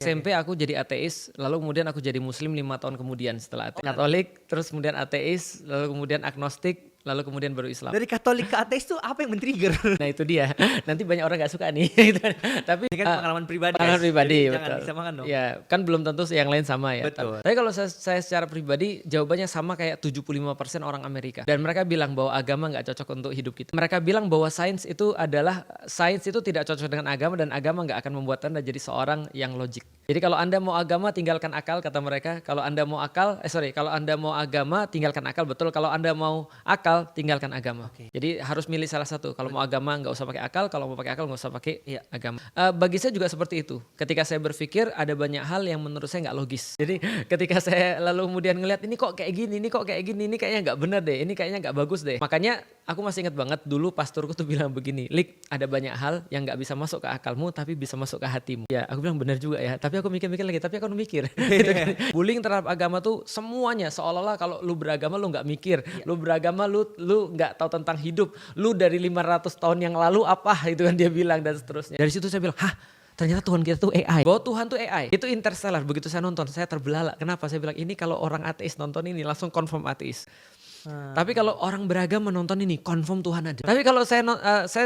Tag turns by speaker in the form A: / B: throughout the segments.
A: SMP aku jadi ateis, lalu kemudian aku jadi muslim 5 tahun kemudian setelah Katolik, terus kemudian ateis, lalu kemudian agnostik, lalu kemudian baru Islam.
B: Dari Katolik ke ateis tuh apa yang men-trigger?
A: Nah itu dia, nanti banyak orang gak suka nih. Tapi
B: Ini kan pengalaman pribadi.
A: pengalaman
B: guys.
A: pribadi,
B: Jadi
A: betul.
B: Jangan disamakan dong.
A: Ya kan belum tentu yang lain sama ya.
B: Betul.
A: Tapi kalau saya secara pribadi jawabannya sama kayak 75% orang Amerika. Dan mereka bilang bahwa agama gak cocok untuk hidup kita. Mereka bilang bahwa sains itu tidak cocok dengan agama dan agama gak akan membuat Anda jadi seorang yang logik. Jadi kalau Anda mau agama tinggalkan akal kata mereka. Kalau Anda mau kalau Anda mau agama tinggalkan akal, betul. Kalau Anda mau akal tinggalkan agama.
B: Oke.
A: Jadi harus milih salah satu. Kalau mau agama nggak usah pakai akal, kalau mau pakai akal nggak usah pakai agama. Bagi saya juga seperti itu. Ketika saya berpikir ada banyak hal yang menurut saya nggak logis. Jadi ketika saya lalu kemudian ngelihat ini kok kayak gini, ini kayaknya nggak benar deh, ini kayaknya nggak bagus deh. Makanya aku masih ingat banget dulu pastorku tuh bilang begini, Lik, ada banyak hal yang nggak bisa masuk ke akalmu tapi bisa masuk ke hatimu. Ya aku bilang benar juga ya. Tapi aku mikir-mikir lagi, tapi aku mikir. Gitu kan. Bullying terhadap agama tuh semuanya seolah-olah kalau lu beragama lu nggak mikir, lu beragama lu nggak tahu tentang hidup, lu dari 500 tahun yang lalu apa itu kan dia bilang dan seterusnya. Dari situ saya bilang, hah, ternyata Tuhan kita tuh AI. Bahwa Tuhan tuh AI. Itu Interstellar. Begitu saya nonton, saya terbelalak. Kenapa? Saya bilang ini kalau orang ateis nonton ini langsung confirm ateis. Tapi kalau orang beragama menonton ini, confirm Tuhan ada. Tapi kalau saya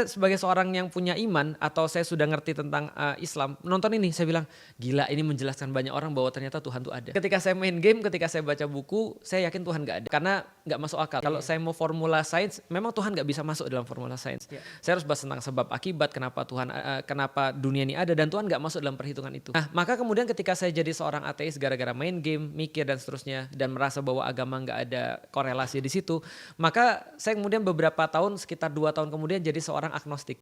A: sebagai seorang yang punya iman atau saya sudah ngerti tentang Islam, nonton ini saya bilang, gila ini menjelaskan banyak orang bahwa ternyata Tuhan tuh ada. Ketika saya main game, ketika saya baca buku, saya yakin Tuhan gak ada. Karena gak masuk akal. Kalau saya mau formula sains, memang Tuhan gak bisa masuk dalam formula sains. Saya harus bahas tentang sebab akibat, kenapa dunia ini ada, dan Tuhan gak masuk dalam perhitungan itu. Nah, maka kemudian ketika saya jadi seorang ateis gara-gara main game, mikir dan seterusnya, dan merasa bahwa agama gak ada korelasi di situ, maka saya kemudian beberapa tahun, sekitar 2 tahun kemudian jadi seorang agnostik.